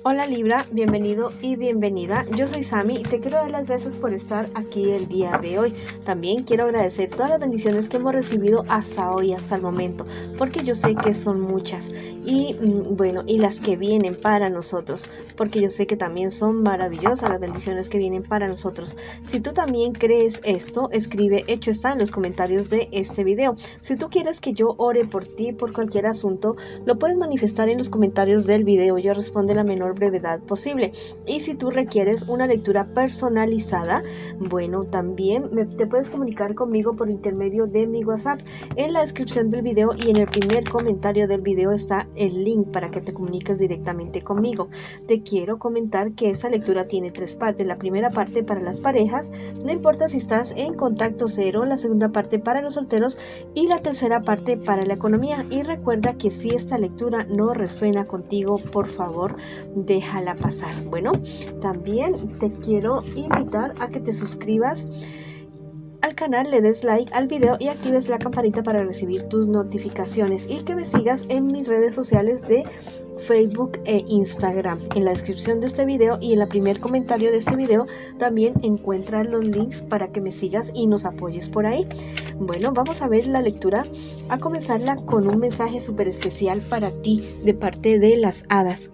Hola Libra, bienvenido y bienvenida. Yo soy Sami y te quiero dar las gracias por estar aquí el día de hoy. También quiero agradecer todas las bendiciones que hemos recibido hasta hoy, hasta el momento, porque yo sé que son muchas y y las que vienen para nosotros, porque yo sé que también son maravillosas las bendiciones que vienen para nosotros. Si tú también crees esto, escribe hecho está en los comentarios de este video. Si tú quieres que yo ore por ti, por cualquier asunto, lo puedes manifestar en los comentarios del video. Yo respondo la menor brevedad posible. Y si tú requieres una lectura personalizada, bueno, también te puedes comunicar conmigo por intermedio de mi WhatsApp. En la descripción del video y en el primer comentario del video está el link para que te comuniques directamente conmigo. Te quiero comentar que esta lectura tiene tres partes. La primera parte para las parejas, no importa si estás en contacto cero, la segunda parte para los solteros y la tercera parte para la economía. Y recuerda que si esta lectura no resuena contigo, por favor, déjala pasar. Bueno, también te quiero invitar a que te suscribas al canal, le des like al video y actives la campanita para recibir tus notificaciones y que me sigas en mis redes sociales de Facebook e Instagram. En la descripción de este video y en el primer comentario de este video también encuentras los links para que me sigas y nos apoyes por ahí. Bueno, vamos a ver la lectura, a comenzarla con un mensaje súper especial para ti de parte de las hadas.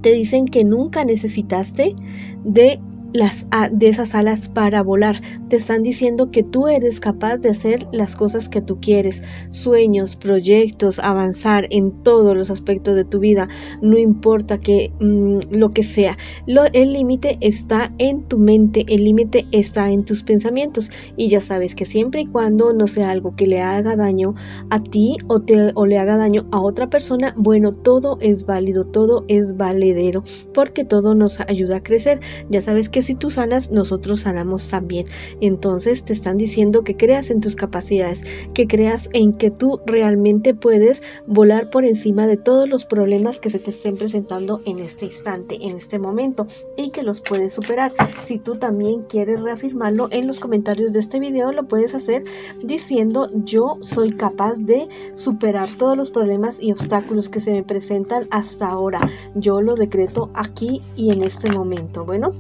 Te dicen que nunca necesitaste de esas alas para volar. Te están diciendo que tú eres capaz de hacer las cosas que tú quieres, sueños, proyectos, avanzar en todos los aspectos de tu vida, no importa que lo que sea. El límite está en tu mente, el límite está en tus pensamientos y ya sabes que siempre y cuando no sea algo que le haga daño a ti o le haga daño a otra persona, bueno, todo es válido, todo es valedero, porque todo nos ayuda a crecer. Ya sabes que si tú sanas, nosotros sanamos también. Entonces te están diciendo que creas en tus capacidades, que creas en que tú realmente puedes volar por encima de todos los problemas que se te estén presentando en este instante, en este momento, y que los puedes superar. Si tú también quieres reafirmarlo en los comentarios de este video, lo puedes hacer diciendo: yo soy capaz de superar todos los problemas y obstáculos que se me presentan hasta ahora. Yo lo decreto aquí y en este momento. Bueno,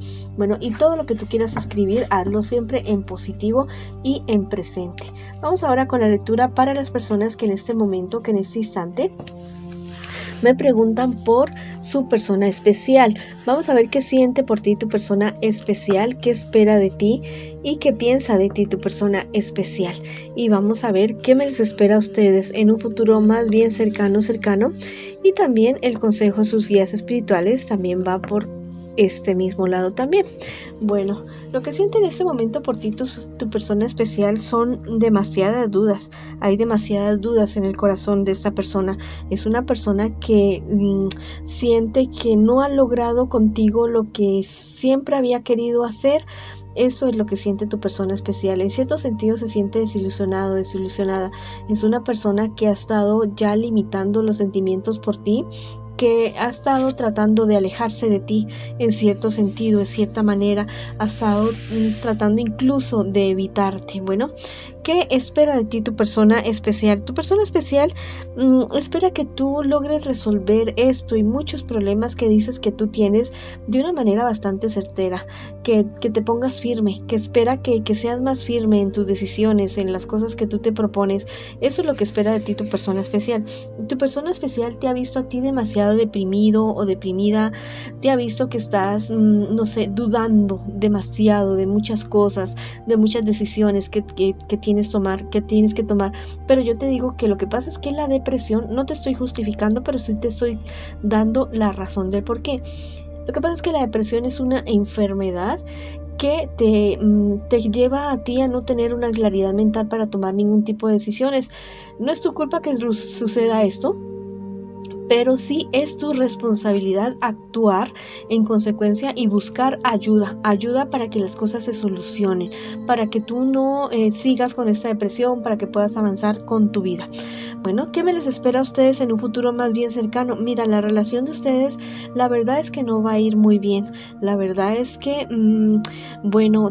y todo lo que tú quieras escribir, hazlo siempre en positivo y en presente. Vamos ahora con la lectura para las personas que en este momento, que en este instante me preguntan por su persona especial. Vamos a ver qué siente por ti tu persona especial, qué espera de ti y qué piensa de ti tu persona especial. Y vamos a ver qué me les espera a ustedes en un futuro más bien cercano. Y también el consejo de sus guías espirituales también va por este mismo lado también. Bueno, lo que siente en este momento por ti tu persona especial son demasiadas dudas. Hay demasiadas dudas en el corazón de esta persona. Es una persona que siente que no ha logrado contigo lo que siempre había querido hacer. Eso es lo que siente tu persona especial. En cierto sentido se siente desilusionado, desilusionada. Es una persona que ha estado ya limitando los sentimientos por ti, que ha estado tratando de alejarse de ti en cierto sentido, de cierta manera, ha estado tratando incluso de evitarte. Bueno, ¿qué espera de ti tu persona especial? Tu persona especial espera que tú logres resolver esto y muchos problemas que dices que tú tienes de una manera bastante certera, que te pongas firme, que espera que seas más firme en tus decisiones, en las cosas que tú te propones. Eso es lo que espera de ti tu persona especial. Tu persona especial te ha visto a ti demasiado deprimido o deprimida, te ha visto que estás, dudando demasiado de muchas cosas, de muchas decisiones que tienes que tomar, pero yo te digo que lo que pasa es que la depresión, no te estoy justificando, pero sí te estoy dando la razón del por qué. Lo que pasa es que la depresión es una enfermedad que te lleva a ti a no tener una claridad mental para tomar ningún tipo de decisiones. No es tu culpa que suceda esto, pero sí es tu responsabilidad actuar en consecuencia y buscar ayuda para que las cosas se solucionen, para que tú no sigas con esta depresión, para que puedas avanzar con tu vida. Bueno, ¿qué me les espera a ustedes en un futuro más bien cercano? Mira, la relación de ustedes, la verdad es que no va a ir muy bien. La verdad es que,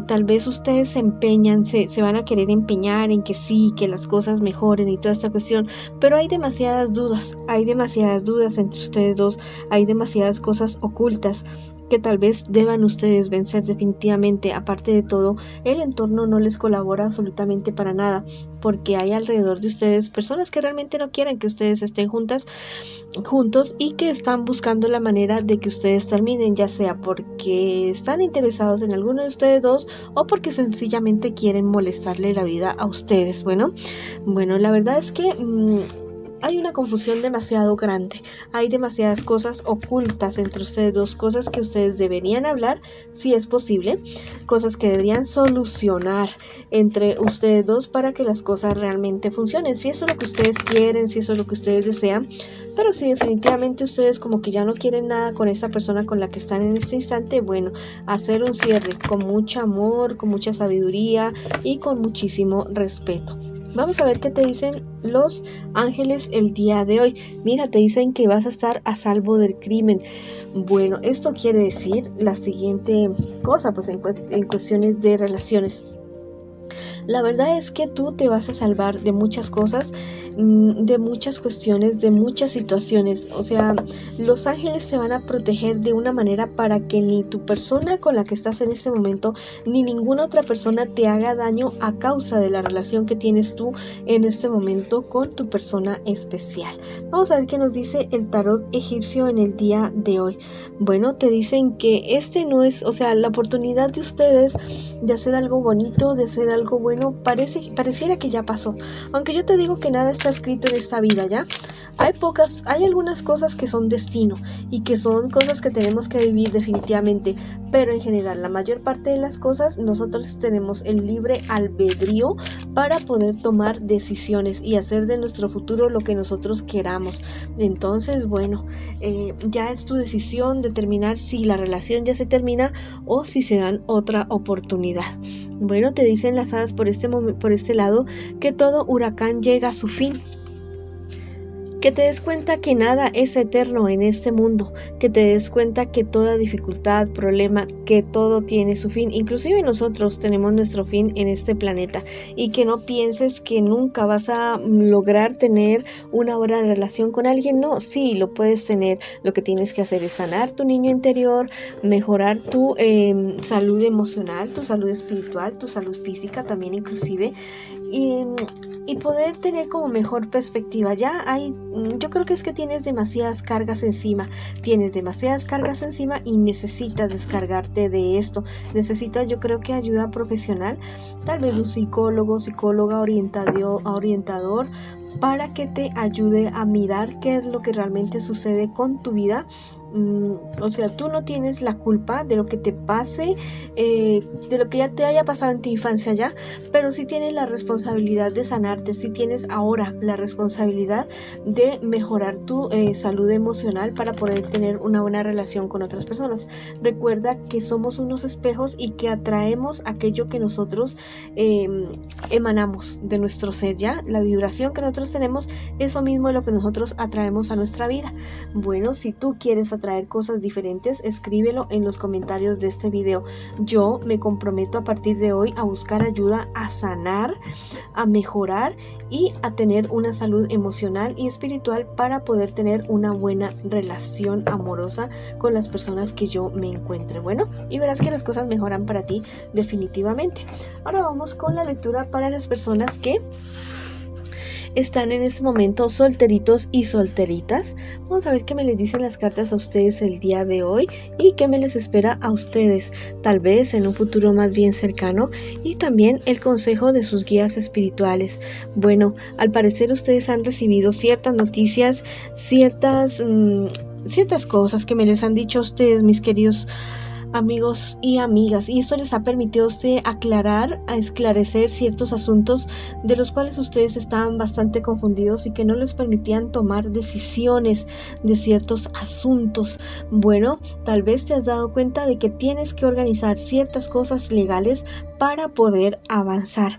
tal vez ustedes se empeñan, se van a querer empeñar en que sí, que las cosas mejoren y toda esta cuestión, pero hay demasiadas dudas dudas entre ustedes dos, hay demasiadas cosas ocultas que tal vez deban ustedes vencer definitivamente. Aparte de todo, el entorno no les colabora absolutamente para nada, porque hay alrededor de ustedes personas que realmente no quieren que ustedes estén juntos, y que están buscando la manera de que ustedes terminen, ya sea porque están interesados en alguno de ustedes dos o porque sencillamente quieren molestarle la vida a ustedes. Bueno, la verdad es que hay una confusión demasiado grande, hay demasiadas cosas ocultas entre ustedes dos, cosas que ustedes deberían hablar si es posible, cosas que deberían solucionar entre ustedes dos para que las cosas realmente funcionen, si eso es lo que ustedes quieren, si eso es lo que ustedes desean. Pero si definitivamente ustedes como que ya no quieren nada con esta persona con la que están en este instante, bueno, hacer un cierre con mucho amor, con mucha sabiduría y con muchísimo respeto. Vamos a ver qué te dicen los ángeles el día de hoy. Mira, te dicen que vas a estar a salvo del crimen. Bueno, esto quiere decir la siguiente cosa, pues en cuestiones de relaciones. La verdad es que tú te vas a salvar de muchas cosas, de muchas cuestiones, de muchas situaciones. O sea, los ángeles te van a proteger de una manera para que ni tu persona con la que estás en este momento, ni ninguna otra persona te haga daño a causa de la relación que tienes tú en este momento con tu persona especial. Vamos a ver qué nos dice el tarot egipcio en el día de hoy. Bueno, te dicen que este no es, o sea, la oportunidad de ustedes de hacer algo bonito, de hacer algo bueno, pareciera que ya pasó. Aunque yo te digo que nada está escrito en esta vida, ¿ya? Hay algunas cosas que son destino y que son cosas que tenemos que vivir definitivamente, pero en general la mayor parte de las cosas nosotros tenemos el libre albedrío para poder tomar decisiones y hacer de nuestro futuro lo que nosotros queramos. Entonces, bueno, ya es tu decisión determinar si la relación ya se termina o si se dan otra oportunidad. Bueno, te dicen las hadas por este lado que todo huracán llega a su fin. Que te des cuenta que nada es eterno en este mundo, que te des cuenta que toda dificultad, problema, que todo tiene su fin, inclusive nosotros tenemos nuestro fin en este planeta, y que no pienses que nunca vas a lograr tener una buena relación con alguien. No, sí, lo puedes tener. Lo que tienes que hacer es sanar tu niño interior, mejorar tu salud emocional, tu salud espiritual, tu salud física también inclusive, y poder tener como mejor perspectiva. Yo creo que es que tienes demasiadas cargas encima y necesitas descargarte de esto. Necesitas, yo creo que ayuda profesional, tal vez un psicólogo, psicóloga, orientador, para que te ayude a mirar qué es lo que realmente sucede con tu vida. O sea, tú no tienes la culpa de lo que te pase, de lo que ya te haya pasado en tu infancia ya, pero sí tienes la responsabilidad de sanarte, sí tienes ahora la responsabilidad de mejorar tu salud emocional para poder tener una buena relación con otras personas. Recuerda que somos unos espejos y que atraemos aquello que nosotros emanamos de nuestro ser, ya la vibración que nosotros tenemos, eso mismo es lo que nosotros atraemos a nuestra vida. Bueno, si tú quieres atraer cosas diferentes, escríbelo en los comentarios de este video. Yo me comprometo a partir de hoy a buscar ayuda, a sanar, a mejorar y a tener una salud emocional y espiritual para poder tener una buena relación amorosa con las personas que yo me encuentre. Bueno, y verás que las cosas mejoran para ti definitivamente. Ahora vamos con la lectura para las personas que están en este momento solteritos y solteritas. Vamos a ver qué me les dicen las cartas a ustedes el día de hoy y qué me les espera a ustedes, tal vez en un futuro más bien cercano, y también el consejo de sus guías espirituales. Bueno, al parecer ustedes han recibido ciertas noticias, ciertas cosas que me les han dicho a ustedes, mis queridos amigos y amigas, y esto les ha permitido a usted esclarecer ciertos asuntos de los cuales ustedes estaban bastante confundidos y que no les permitían tomar decisiones de ciertos asuntos. Bueno, tal vez te has dado cuenta de que tienes que organizar ciertas cosas legales para poder avanzar,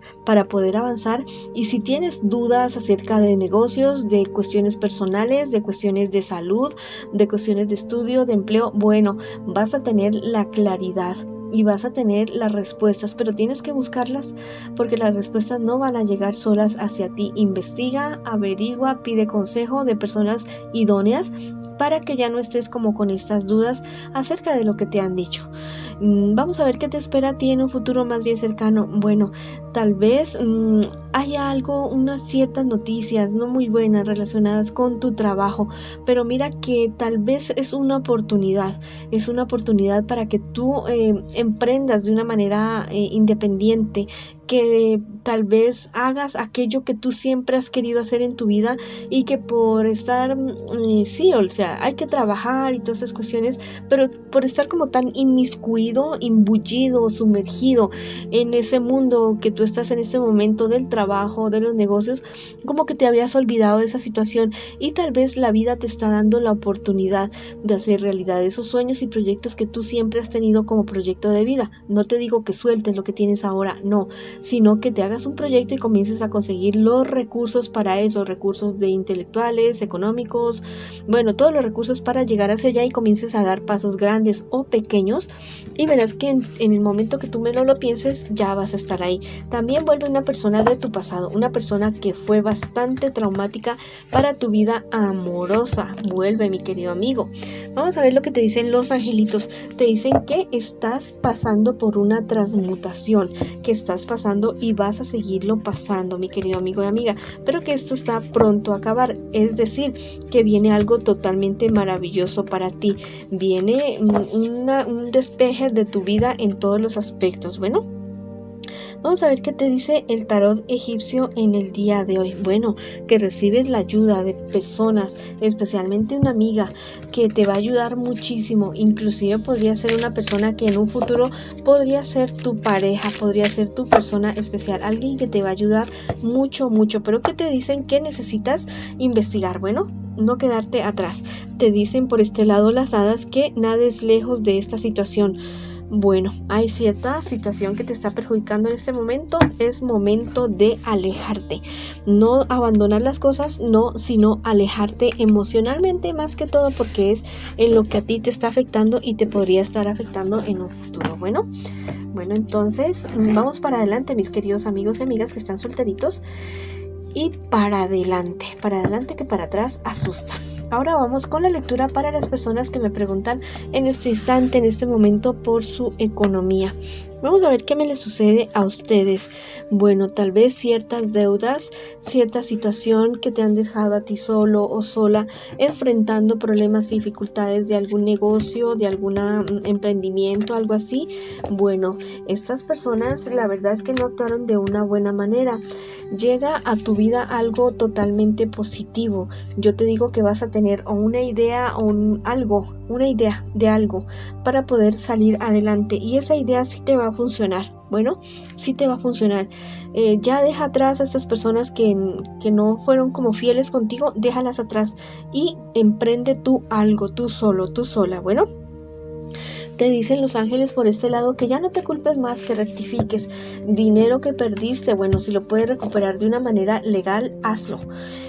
y si tienes dudas acerca de negocios, de cuestiones personales, de cuestiones de salud, de cuestiones de estudio, de empleo, bueno, vas a tener la claridad y vas a tener las respuestas, pero tienes que buscarlas porque las respuestas no van a llegar solas hacia ti. Investiga, averigua, pide consejo de personas idóneas para que ya no estés como con estas dudas acerca de lo que te han dicho. Vamos a ver qué te espera a ti en un futuro más bien cercano. Bueno, tal vez haya unas ciertas noticias no muy buenas relacionadas con tu trabajo, pero mira que tal vez es una oportunidad para que tú emprendas de una manera independiente, que tal vez hagas aquello que tú siempre has querido hacer en tu vida y que por estar, sí, o sea, hay que trabajar y todas esas cuestiones, pero por estar como tan inmiscuido, imbullido, sumergido en ese mundo que tú estás en este momento del trabajo, de los negocios, como que te habías olvidado de esa situación y tal vez la vida te está dando la oportunidad de hacer realidad esos sueños y proyectos que tú siempre has tenido como proyecto de vida. No te digo que sueltes lo que tienes ahora, no, sino que te hagas un proyecto y comiences a conseguir los recursos para eso, recursos de intelectuales, económicos, bueno, todos los recursos para llegar hacia allá y comiences a dar pasos grandes o pequeños y verás que en el momento que tú menos lo pienses ya vas a estar ahí. También vuelve una persona de tu pasado, una persona que fue bastante traumática para tu vida amorosa. Vuelve, mi querido amigo. Vamos a ver lo que te dicen los angelitos. Te dicen que estás pasando por una transmutación, que estás pasando y vas a seguirlo pasando, mi querido amigo y amiga, pero que esto está pronto a acabar, es decir, que viene algo totalmente maravilloso para ti, viene un despeje de tu vida en todos los aspectos. Bueno, vamos a ver qué te dice el tarot egipcio en el día de hoy. Bueno, que recibes la ayuda de personas, especialmente una amiga que te va a ayudar muchísimo. Inclusive podría ser una persona que en un futuro podría ser tu pareja, podría ser tu persona especial, alguien que te va a ayudar mucho, mucho. Pero que te dicen que necesitas investigar. Bueno, no quedarte atrás. Te dicen por este lado las hadas que nades lejos de esta situación. Bueno, hay cierta situación que te está perjudicando en este momento, es momento de alejarte, no abandonar las cosas, no, sino alejarte emocionalmente más que todo porque es en lo que a ti te está afectando y te podría estar afectando en un futuro. Bueno, entonces vamos para adelante, mis queridos amigos y amigas que están solteritos. Y para adelante que para atrás asusta. Ahora vamos con la lectura para las personas que me preguntan en este instante, en este momento, por su economía. Vamos a ver qué me les sucede a ustedes. Bueno, tal vez ciertas deudas, cierta situación que te han dejado a ti solo o sola, enfrentando problemas y dificultades de algún negocio, de algún emprendimiento, algo así. Bueno, estas personas la verdad es que no actuaron de una buena manera. Llega a tu vida algo totalmente positivo. Yo te digo que vas a tener una idea una idea de algo para poder salir adelante y esa idea sí te va a funcionar. Bueno, sí te va a funcionar. Ya deja atrás a estas personas que no fueron como fieles contigo, déjalas atrás y emprende tú algo, tú solo, tú sola. Bueno, te dicen los ángeles por este lado que ya no te culpes más, que rectifiques. Dinero que perdiste, bueno, si lo puedes recuperar de una manera legal, hazlo.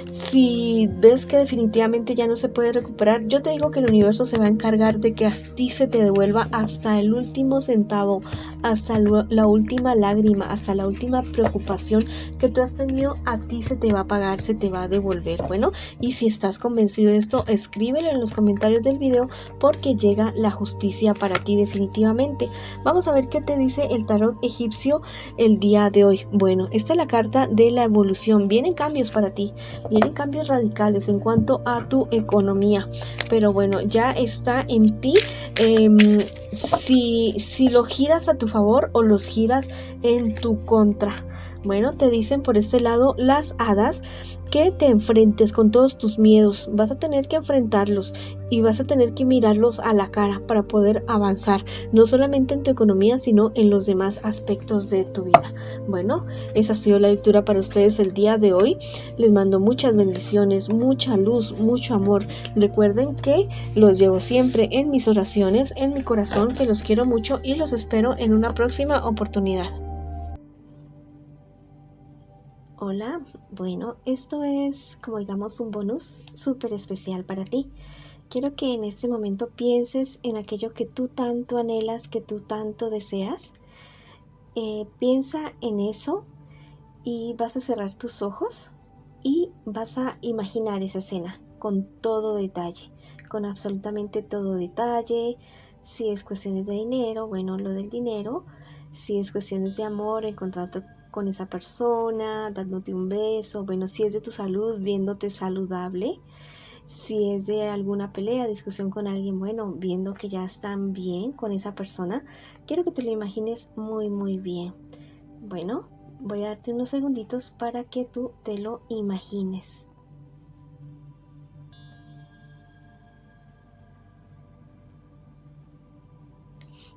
Si ves que definitivamente ya no se puede recuperar, yo te digo que el universo se va a encargar de que a ti se te devuelva hasta el último centavo, hasta la última lágrima, hasta la última preocupación que tú has tenido, a ti se te va a pagar, se te va a devolver. Bueno, y si estás convencido de esto, escríbelo en los comentarios del video porque llega la justicia para ti definitivamente. Vamos a ver qué te dice el tarot egipcio el día de hoy. Bueno, esta es la carta de la evolución. Vienen cambios para ti, vienen cambios radicales en cuanto a tu economía, pero bueno, ya está en ti si lo giras a tu favor o los giras en tu contra. Bueno, te dicen por este lado las hadas que te enfrentes con todos tus miedos. Vas a tener que enfrentarlos y vas a tener que mirarlos a la cara para poder avanzar, no solamente en tu economía, sino en los demás aspectos de tu vida. Bueno, esa ha sido la lectura para ustedes el día de hoy. Les mando muchas bendiciones, mucha luz, mucho amor. Recuerden que los llevo siempre en mis oraciones, en mi corazón, que los quiero mucho y los espero en una próxima oportunidad. Hola, bueno, esto es como digamos un bonus súper especial para ti. quiero que en este momento pienses en aquello que tú tanto anhelas, que tú tanto deseas. Piensa en eso y vas a cerrar tus ojos y vas a imaginar esa escena con todo detalle, con absolutamente todo detalle. Si es cuestiones de dinero, bueno, lo del dinero. Si es cuestiones de amor, encontrarte con esa persona, dándote un beso. Bueno, si es de tu salud, viéndote saludable. Si es de alguna pelea, discusión con alguien, bueno, viendo que ya están bien con esa persona, quiero que te lo imagines muy, muy bien. Bueno, voy a darte unos segunditos para que tú te lo imagines.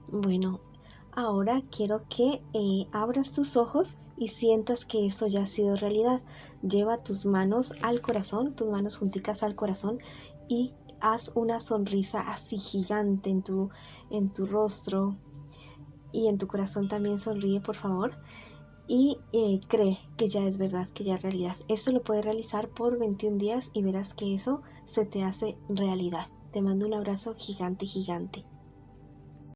Bueno, ahora quiero que abras tus ojos y sientas que eso ya ha sido realidad. Lleva tus manos al corazón, tus manos junticas al corazón y haz una sonrisa así gigante en tu rostro y en tu corazón también sonríe, por favor. Y cree que ya es verdad, que ya es realidad. Esto lo puedes realizar por 21 días y verás que eso se te hace realidad. Te mando un abrazo gigante, gigante.